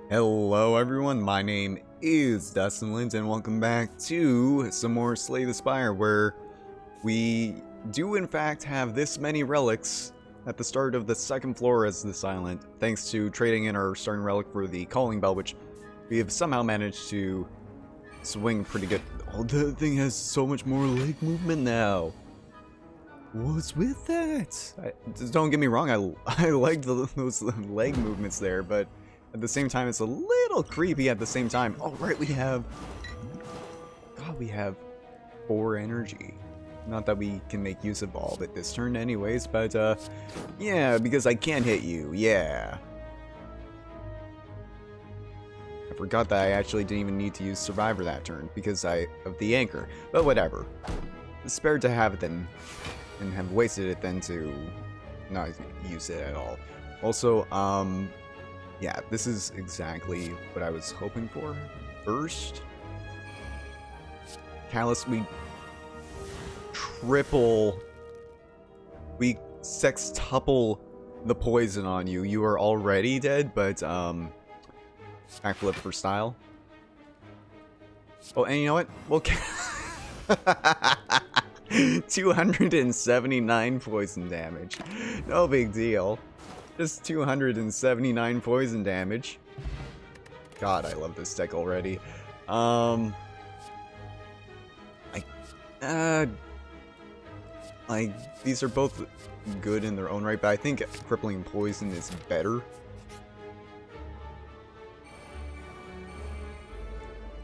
Hello everyone, my name is DustInLint and welcome back to some more Slay the Spire, where we do in fact have this many relics at the start of the second floor as this island, thanks to trading in our starting relic for the calling bell, which we have somehow managed to swing pretty good. Oh, the thing has so much more leg movement now. What's with that? Just don't get me wrong, I liked those leg movements there, but at the same time, it's a little creepy at the same time. Oh, right, we have 4 energy. Not that we can make use of all of it this turn anyways, but, yeah, because I can't hit you, yeah. I forgot that I actually didn't even need to use Survivor that turn, because of the anchor. But whatever. It's spared to have it then, and have wasted it then to not use it at all. Also, yeah, this is exactly what I was hoping for. First, Callus, we sextuple the poison on you. You are already dead, but, backflip for style. Oh, and you know what? We'll 279 poison damage. No big deal. Just 279 poison damage. God, I love this deck already. Like, these are both good in their own right, but I think crippling poison is better.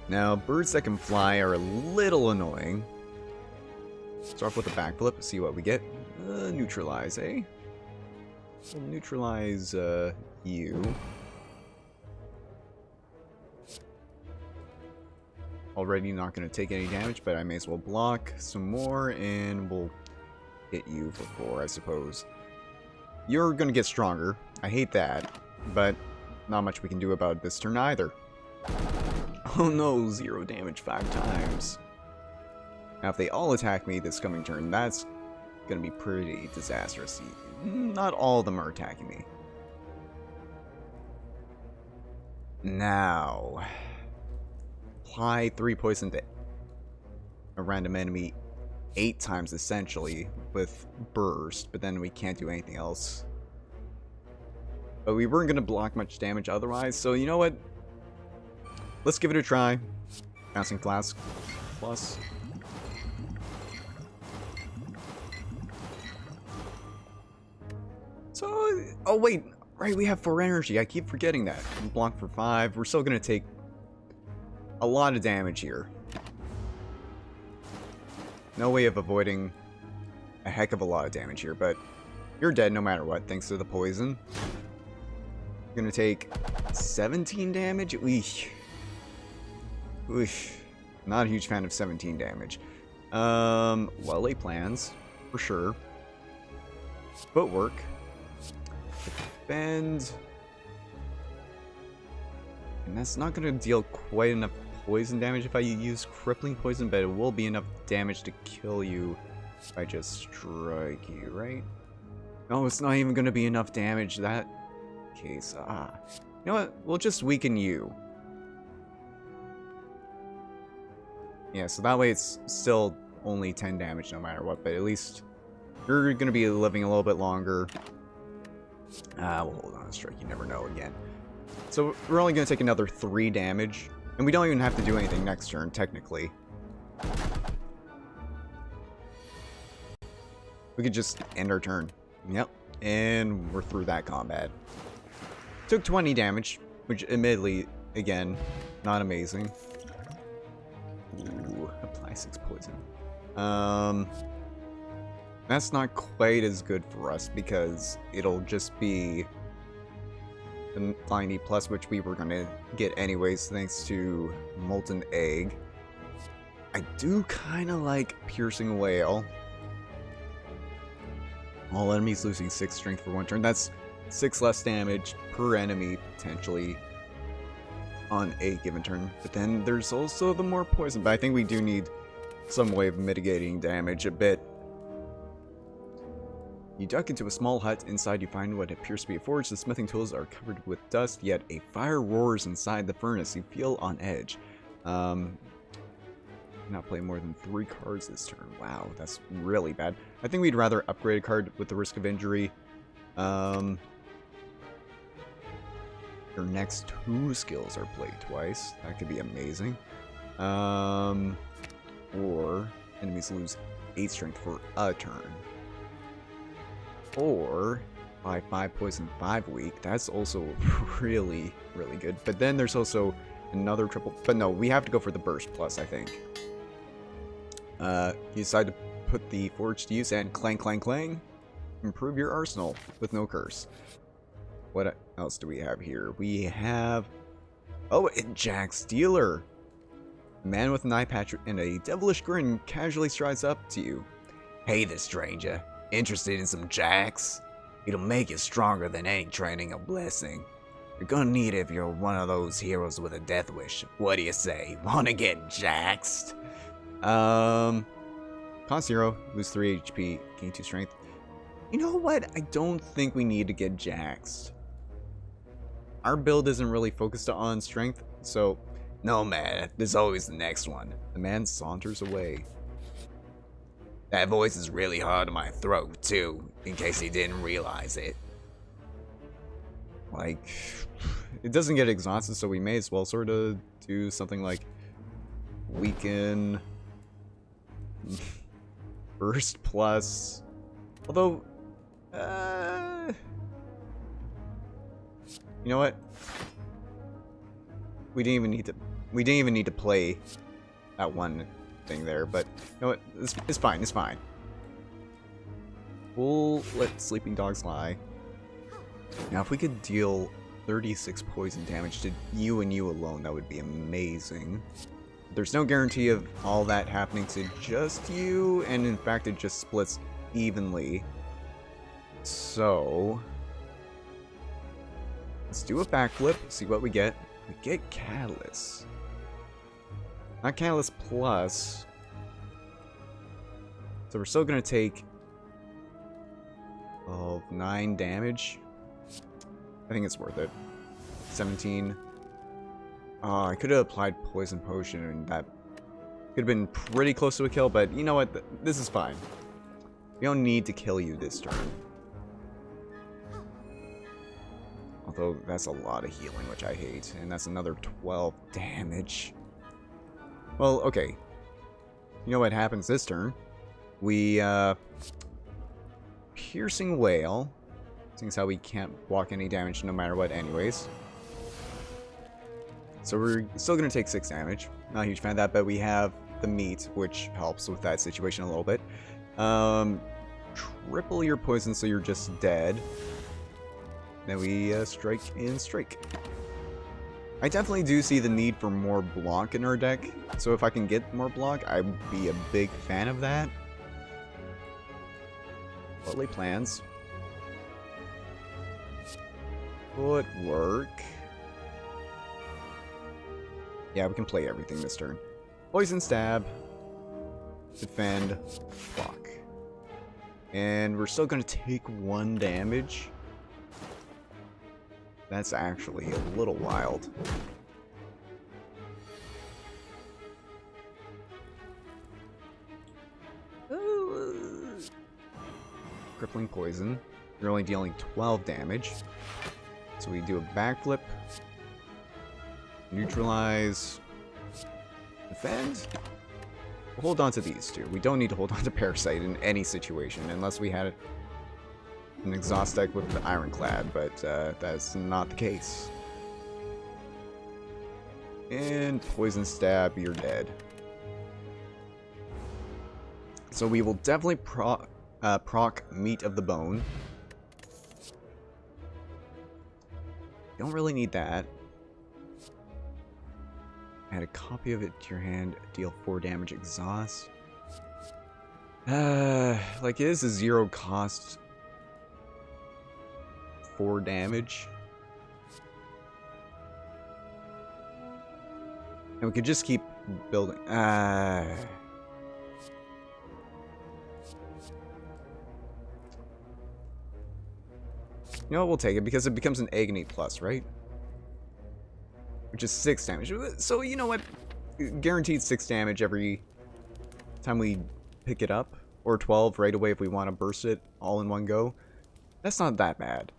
Now, birds that can fly are a little annoying. Start off with a backflip, see what we get. Neutralize, eh? We'll neutralize, you. Already not going to take any damage, but I may as well block some more, and we'll hit you for 4, I suppose. You're going to get stronger. I hate that, but not much we can do about it this turn either. Oh no, 0 damage 5 times. Now, if they all attack me this coming turn, that's going to be pretty disastrous. Not all of them are attacking me. Now, apply 3 poison to a random enemy 8 times essentially with burst, but then we can't do anything else. But we weren't going to block much damage otherwise, so you know what? Let's give it a try. Bouncing Flask plus. So, oh wait, right, we have 4 energy. I keep forgetting that. Block for 5. We're still going to take a lot of damage here. No way of avoiding a heck of a lot of damage here, but you're dead no matter what, thanks to the poison. You're going to take 17 damage? Eesh. Oosh. Not a huge fan of 17 damage. Well-laid plans, for sure. Footwork. Defend. And that's not going to deal quite enough poison damage if I use crippling poison, but it will be enough damage to kill you if I just strike you, right? No, it's not even going to be enough damage. That case, you know what? We'll just weaken you. Yeah, so that way it's still only 10 damage no matter what, but at least you're going to be living a little bit longer. We'll hold on a strike, you never know again. So we're only going to take another 3 damage, and we don't even have to do anything next turn, technically. We could just end our turn. Yep, and we're through that combat. Took 20 damage, which admittedly, again, not amazing. Ooh, apply 6 poison. That's not quite as good for us because it'll just be the 90 plus, which we were going to get anyways thanks to Molten Egg. I do kind of like Piercing Whale. All enemies losing 6 strength for 1 turn. That's 6 less damage per enemy, potentially, on a given turn. But then there's also the more poison, but I think we do need some way of mitigating damage a bit. You duck into a small hut. Inside you find what appears to be a forge. The smithing tools are covered with dust, yet a fire roars inside the furnace. You feel on edge. Not play more than 3 cards this turn. Wow, that's really bad. I think we'd rather upgrade a card with the risk of injury. Your next 2 skills are played twice. That could be amazing. Or enemies lose 8 strength for a turn. Or by 5 poison, 5 weak. That's also really, really good. But then there's also another triple. But no, we have to go for the burst plus, I think. You decide to put the forge to use and clang, clang, clang. Improve your arsenal with no curse. What else do we have here? We have... Oh, Jack Steeler! A man with an eye patch and a devilish grin casually strides up to you. Hey there, stranger. Interested in some jacks? It'll make you stronger than any training or blessing. You're gonna need it if you're one of those heroes with a death wish. What do you say? Wanna get jaxed? Con 0, lose 3 HP, gain 2 strength. You know what? I don't think we need to get jaxed. Our build isn't really focused on strength, so... No, man. There's always the next one. The man saunters away. That voice is really hard on my throat, too, in case you didn't realize it. Like, it doesn't get exhausted, so we may as well sort of do something like weaken, burst plus. Although, you know what? We didn't even need to play that one thing there, but you know what? It's fine. It's fine. We'll let sleeping dogs lie. Now, if we could deal 36 poison damage to you and you alone, that would be amazing. There's no guarantee of all that happening to just you, and in fact, it just splits evenly. So, let's do a backflip, see what we get. We get Catalyst. Not Catalyst Plus. So we're still going to take 9 damage. I think it's worth it. 17. I could have applied Poison Potion, and that could have been pretty close to a kill, but you know what? This is fine. We don't need to kill you this turn. Although, that's a lot of healing, which I hate. And that's another 12 damage. Well, okay. You know what happens this turn? We, Piercing Wail. Seeing as how we can't block any damage no matter what anyways. So we're still going to take 6 damage. Not a huge fan of that, but we have the meat, which helps with that situation a little bit. Triple your poison so you're just dead. Then we strike and strike. I definitely do see the need for more block in our deck. So if I can get more block, I'd be a big fan of that. Lovely plans. Would work. Yeah, we can play everything this turn. Poison Stab. Defend. Block. And we're still going to take 1 damage. That's actually a little wild. Crippling Poison. You're only dealing 12 damage. So we do a backflip. Neutralize. Defend. We'll hold on to these two. We don't need to hold on to Parasite in any situation unless we had an exhaust deck with the Ironclad, but that's not the case. And Poison Stab, you're dead. So we will definitely proc Meat of the Bone. Don't really need that. Add a copy of it to your hand, deal 4 damage, exhaust. Like it is a 0 cost 4 damage. And we could just keep building. You know what, we'll take it because it becomes an agony plus, right? Which is 6 damage. So, you know what? Guaranteed 6 damage every time we pick it up. Or 12 right away if we want to burst it all in one go. That's not that bad.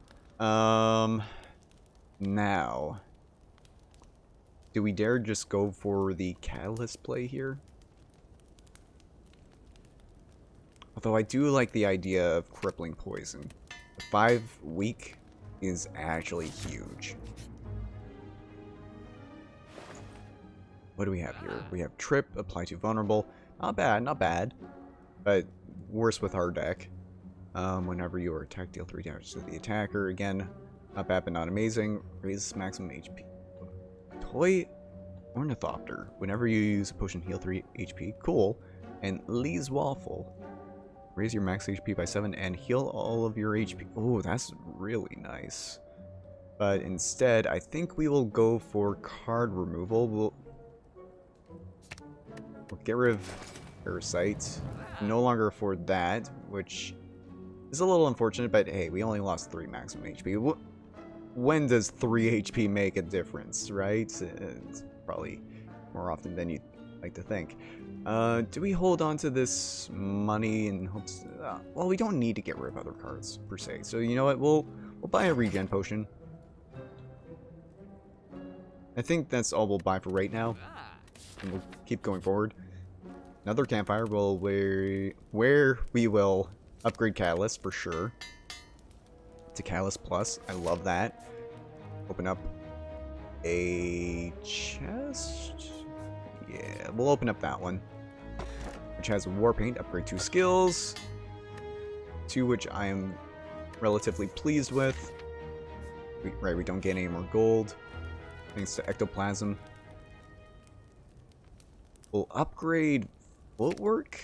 Now, do we dare just go for the catalyst play here? Although I do like the idea of crippling poison. 5 weak is actually huge. What do we have here? We have trip, apply to vulnerable. Not bad, not bad. But worse with our deck. Whenever you are attacked, deal 3 damage to the attacker. Again, not bad but not amazing. Raise maximum HP. Toy Ornithopter. Whenever you use a potion, heal 3 HP. Cool. And Lee's Waffle. Raise your max HP by 7 and heal all of your HP. Oh, that's really nice. But instead, I think we will go for card removal. We'll get rid of Parasite. No longer afford that, which is a little unfortunate, but hey, we only lost 3 maximum HP. When does 3 HP make a difference, right? It's probably more often than you'd like to think. Do we hold on to this money in hopes... well, we don't need to get rid of other cards, per se. So, you know what? We'll buy a regen potion. I think that's all we'll buy for right now. And we'll keep going forward. Another campfire where we will upgrade Catalyst for sure. To Catalyst Plus. I love that. Open up a chest. Yeah, we'll open up that one. Which has War Paint, upgrade 2 skills. 2 which I am relatively pleased with. We don't get any more gold. Thanks to Ectoplasm. We'll upgrade Footwork.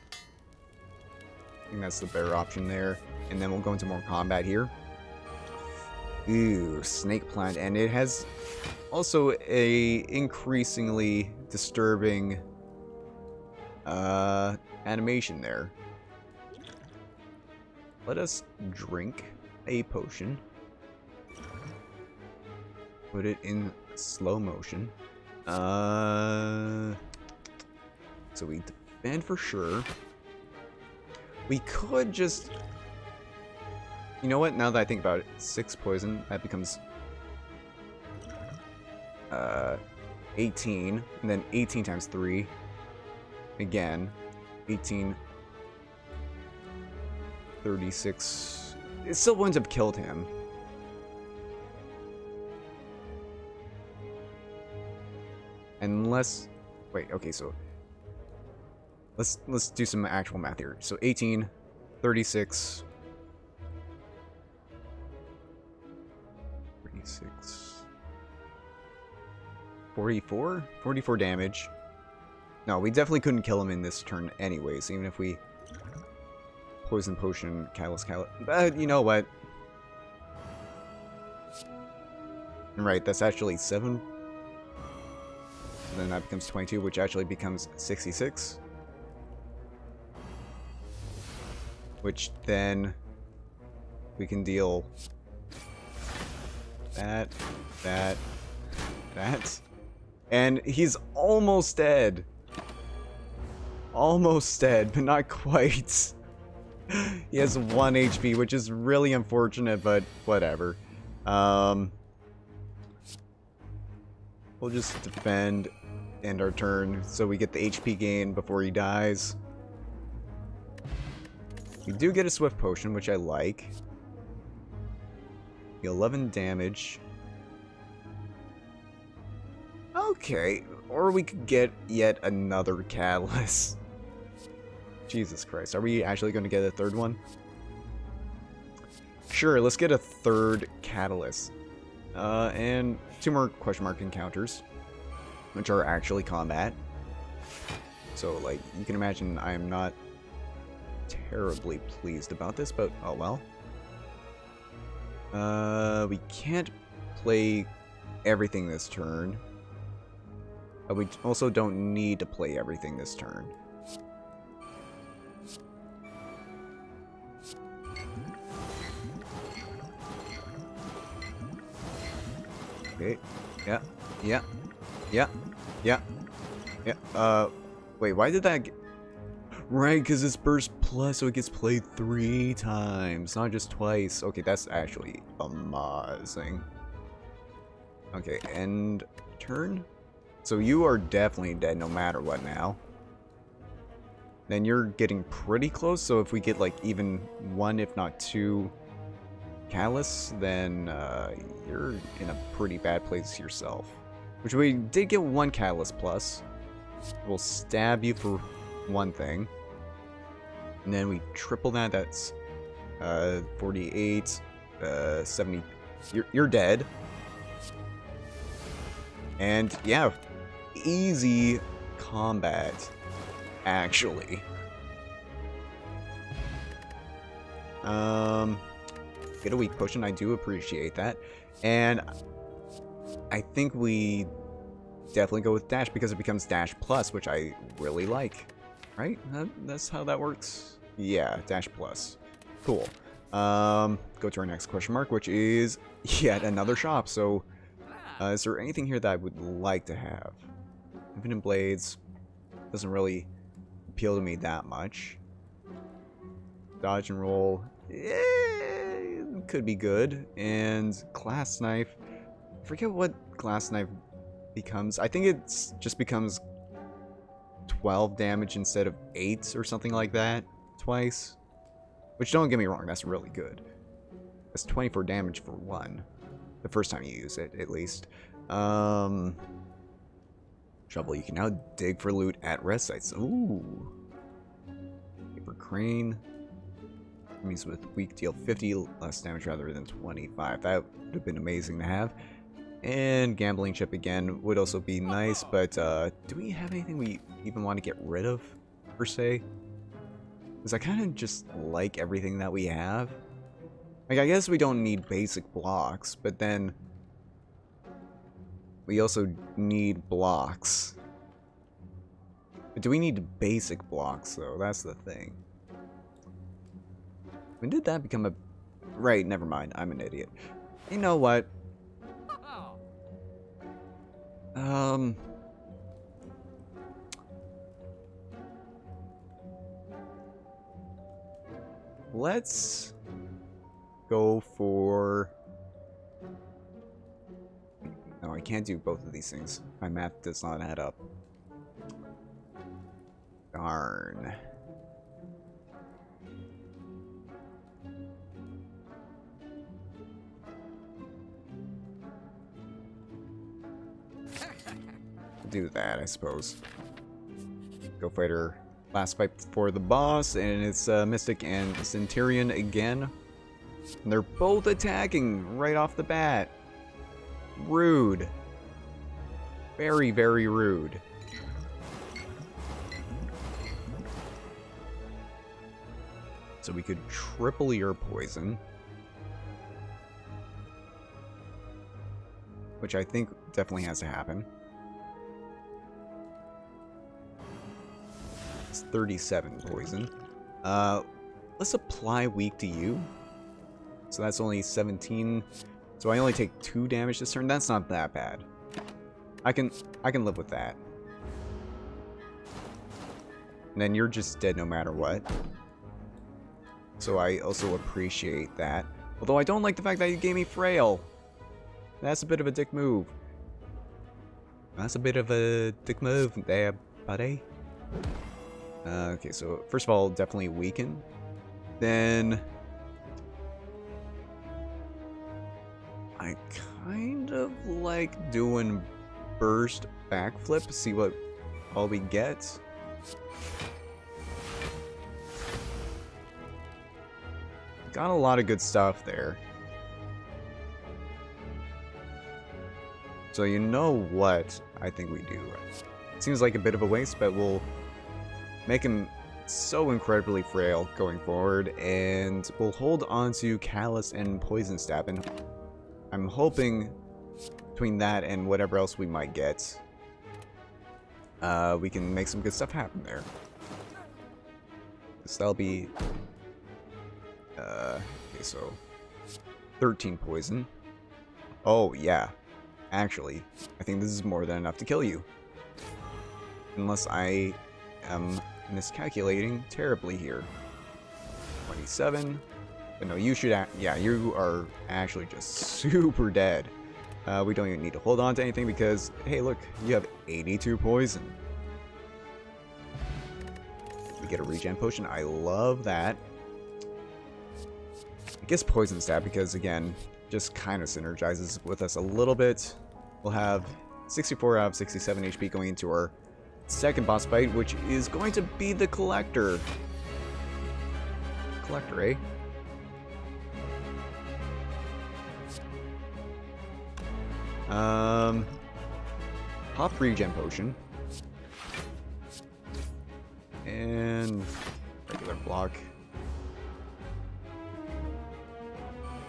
I think that's the better option there. And then we'll go into more combat here. Ooh, Snake Plant. And it has also a increasingly disturbing animation there. Let us drink a potion. Put it in slow motion. So we defend for sure. We could just... You know what? Now that I think about it, 6 poison. That becomes 18. And then 18 times 3. Again. 18. 36. It still wouldn't have killed him. Unless... Wait, okay, so... Let's do some actual math here. So 18, 36... 36... 44? 44 damage. No, we definitely couldn't kill him in this turn anyways, even if we... Poison Potion, Catalyst... But you know what? Right, that's actually 7. Then that becomes 22, which actually becomes 66. Which then we can deal that. And he's almost dead. Almost dead, but not quite. He has 1 HP, which is really unfortunate, but whatever. We'll just defend, end our turn, so we get the HP gain before he dies. We do get a Swift Potion, which I like. 11 damage. Okay, or we could get yet another Catalyst. Jesus Christ, are we actually going to get a 3rd one? Sure, let's get a 3rd Catalyst. And 2 more question mark encounters, which are actually combat. So, like, you can imagine I am not terribly pleased about this, but oh well. We can't play everything this turn. But we also don't need to play everything this turn. Okay. Yeah. Yeah. Yeah. Yeah. Yeah. Wait, why did that... Right, because it's burst plus, so it gets played 3 times, not just twice. Okay, that's actually amazing. Okay, end turn. So you are definitely dead no matter what now. Then you're getting pretty close, so if we get like even 1 if not 2 Callus, then you're in a pretty bad place yourself. Which we did get 1 Callus plus. We'll stab you for 1 thing. And then we triple that, that's 48, 70. You're dead. And yeah, easy combat, actually. Get a weak potion, I do appreciate that. And I think we definitely go with dash because it becomes dash plus, which I really like. Right? That's how that works? Yeah, dash plus. Cool. Go to our next question mark, which is yet another shop. So, is there anything here that I would like to have? Infinite Blades doesn't really appeal to me that much. Dodge and roll, could be good. And glass knife, I forget what glass knife becomes. I think it just becomes 12 damage instead of 8 or something like that twice. Which, don't get me wrong, that's really good. That's 24 damage for 1. The first time you use it, at least. Shovel, you can now dig for loot at rest sites. Ooh. Paper crane. Means with weak deal 50 less damage rather than 25. That would have been amazing to have. And gambling chip again would also be nice, but do we have anything we even want to get rid of, per se? Because I kind of just like everything that we have. Like, I guess we don't need basic blocks, but then we also need blocks. But do we need basic blocks, though? That's the thing. When did that become a... Right, never mind. I'm an idiot. You know what? Let's go for... No, I can't do both of these things. My math does not add up. Darn. Do that, I suppose. Go fighter. Last fight for the boss, and it's Mystic and Centurion again. And they're both attacking right off the bat. Rude. Very, very rude. So we could triple your poison. Which I think definitely has to happen. It's 37 poison. Let's apply weak to you. So that's only 17. So I only take 2 damage this turn. That's not that bad. I can live with that. And then you're just dead no matter what. So I also appreciate that. Although I don't like the fact that you gave me frail. That's a bit of a dick move. That's a bit of a dick move there, buddy. Okay, so first of all, definitely weaken. Then I kind of like doing burst backflip, see what all we get. Got a lot of good stuff there. So you know what I think we do. It seems like a bit of a waste, but we'll make him so incredibly frail going forward, and we'll hold on to Callus and Poison Stab, and I'm hoping between that and whatever else we might get, we can make some good stuff happen there. So that'll be... okay, so 13 poison. Oh, yeah. Actually, I think this is more than enough to kill you. Unless I am miscalculating terribly here. 27. But no, you should... yeah, you are actually just super dead. We don't even need to hold on to anything because, hey, look, you have 82 poison. We get a regen potion. I love that. I guess poison stab because, again, just kind of synergizes with us a little bit. We'll have 64 out of 67 HP going into our second boss fight, which is going to be the Collector. Collector, eh? Pop regen potion. And regular block.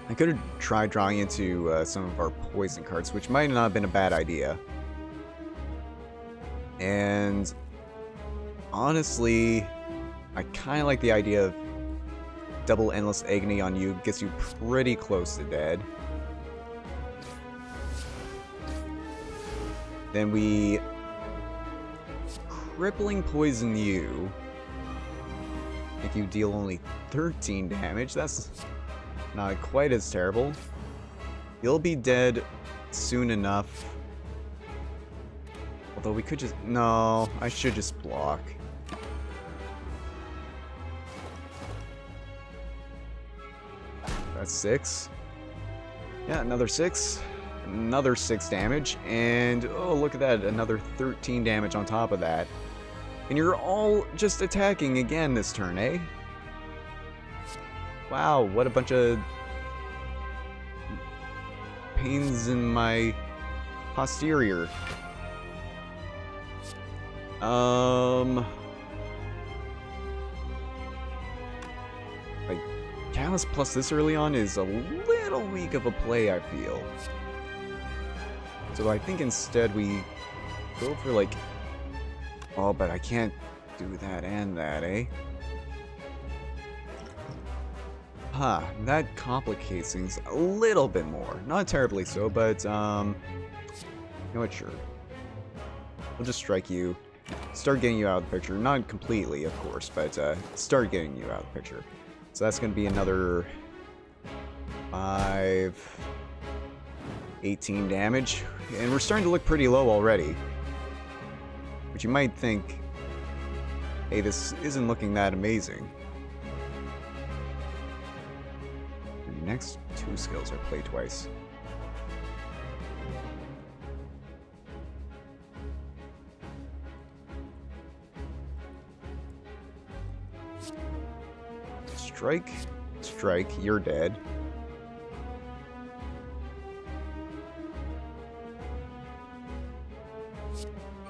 I could have tried drawing into some of our poison cards, which might not have been a bad idea. And honestly, I kind of like the idea of double endless agony on you. Gets you pretty close to dead. Then we crippling poison you. Make you deal only 13 damage. That's not quite as terrible. You'll be dead soon enough. Although we could just... no, I should just block. That's 6. Yeah, another 6. Another 6 damage. And, oh, look at that. Another 13 damage on top of that. And you're all just attacking again this turn, eh? Wow, what a bunch of pains in my posterior. Like, Callus plus this early on is a little weak of a play, I feel. So I think instead we go for like... oh, but I can't do that and that, eh? Huh, that complicates things a little bit more. Not terribly so, but, you know what, sure. We'll just strike you. Start getting you out of the picture. Not completely, of course, but, start getting you out of the picture. So that's gonna be another... 5... 18 damage. And we're starting to look pretty low already. But you might think, hey, this isn't looking that amazing. The next 2 skills are play twice. Strike, strike, you're dead.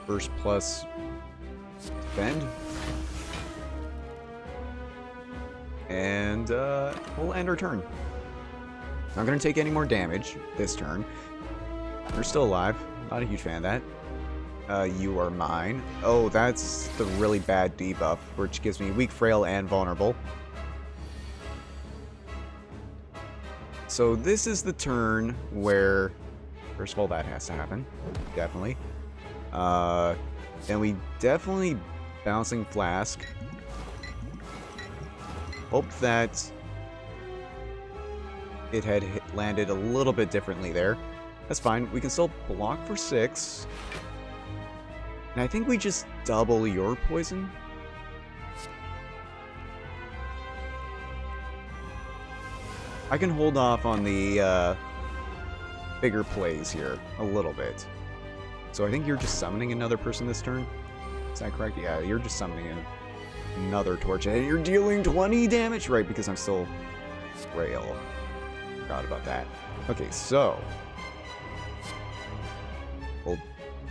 Burst plus defend. And we'll end our turn. Not gonna take any more damage this turn. You're still alive. Not a huge fan of that. You are mine. Oh, that's the really bad debuff, which gives me weak, frail, and vulnerable. So this is the turn where, first of all, that has to happen. Definitely. Then we definitely bouncing flask. Hope that it had landed a little bit differently there. That's fine. We can still block for 6. And I think we just double your poison. I can hold off on the bigger plays here a little bit. So I think you're just summoning another person this turn. Is that correct? Yeah, you're just summoning another torch. And you're dealing 20 damage, right? Because I'm still frail. Forgot about that. Okay, so we'll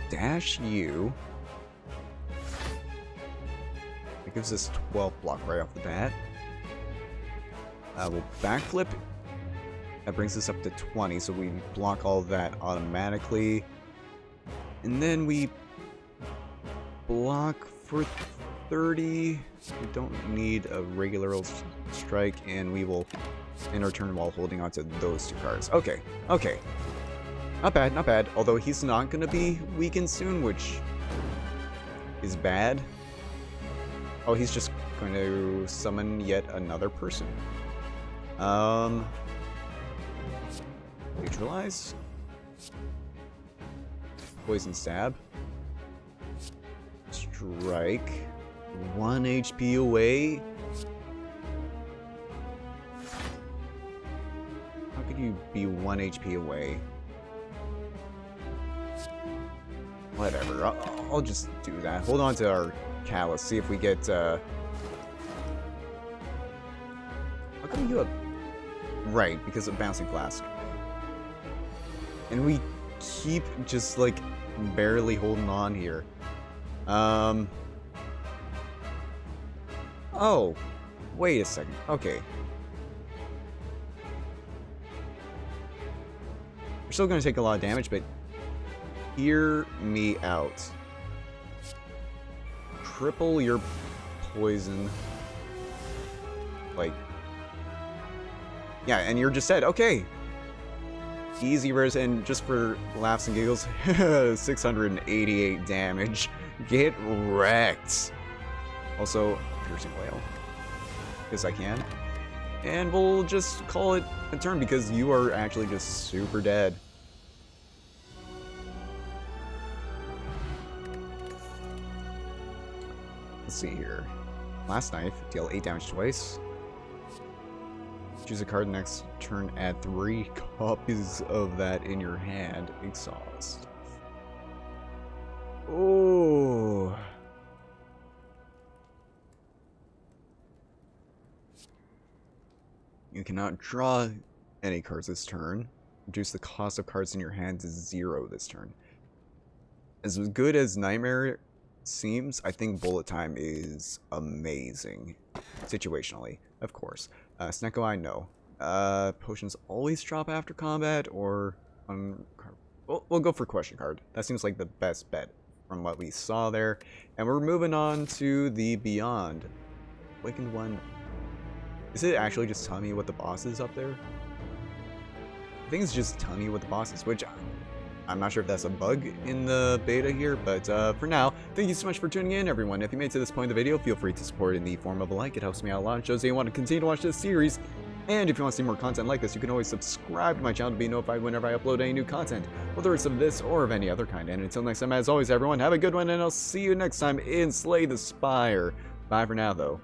dash you. It gives us 12 block right off the bat. We'll backflip. That brings us up to 20, so we block all of that automatically. And then we block for 30. We don't need a regular old strike, and we will end our turn while holding on to those 2 cards. Okay, okay. Not bad, not bad. Although he's not gonna be weakened soon, which is bad. Oh, he's just going to summon yet another person. Neutralize. Poison stab. Strike. 1 HP away. How could you be 1 HP away? Whatever, I'll just do that. Hold on to our Callus, see if we get, How come you have... Right, because of Bouncing Flask. And we keep just, like, barely holding on here. Oh, wait a second. Okay. We're still gonna take a lot of damage, but hear me out. Triple your poison. Like... Yeah, and you're just dead. Okay. Easy res, and just for laughs and giggles, 688 damage. Get wrecked. Also, piercing whale. Because I can. And we'll just call it a turn because you are actually just super dead. Let's see here. Last knife, deal 8 damage twice. Choose a card next turn, add 3 copies of that in your hand. Exhaust. Oh. You cannot draw any cards this turn. Reduce the cost of cards in your hand to 0 this turn. As good as Nightmare seems, I think Bullet Time is amazing. Situationally, of course. Snecko, I know. Potions always drop after combat, or on card. We'll go for question card. That seems like the best bet from what we saw there. And we're moving on to the Beyond. Awakened One. Is it actually just telling me what the boss is up there? I think it's just telling me what the boss is, which I'm not sure if that's a bug in the beta here, but for now, thank you so much for tuning in, everyone. If you made it to this point in the video, feel free to support it in the form of a like. It helps me out a lot and shows that you want to continue to watch this series. And if you want to see more content like this, you can always subscribe to my channel to be notified whenever I upload any new content, whether it's of this or of any other kind. And until next time, as always, everyone, have a good one, and I'll see you next time in Slay the Spire. Bye for now, though.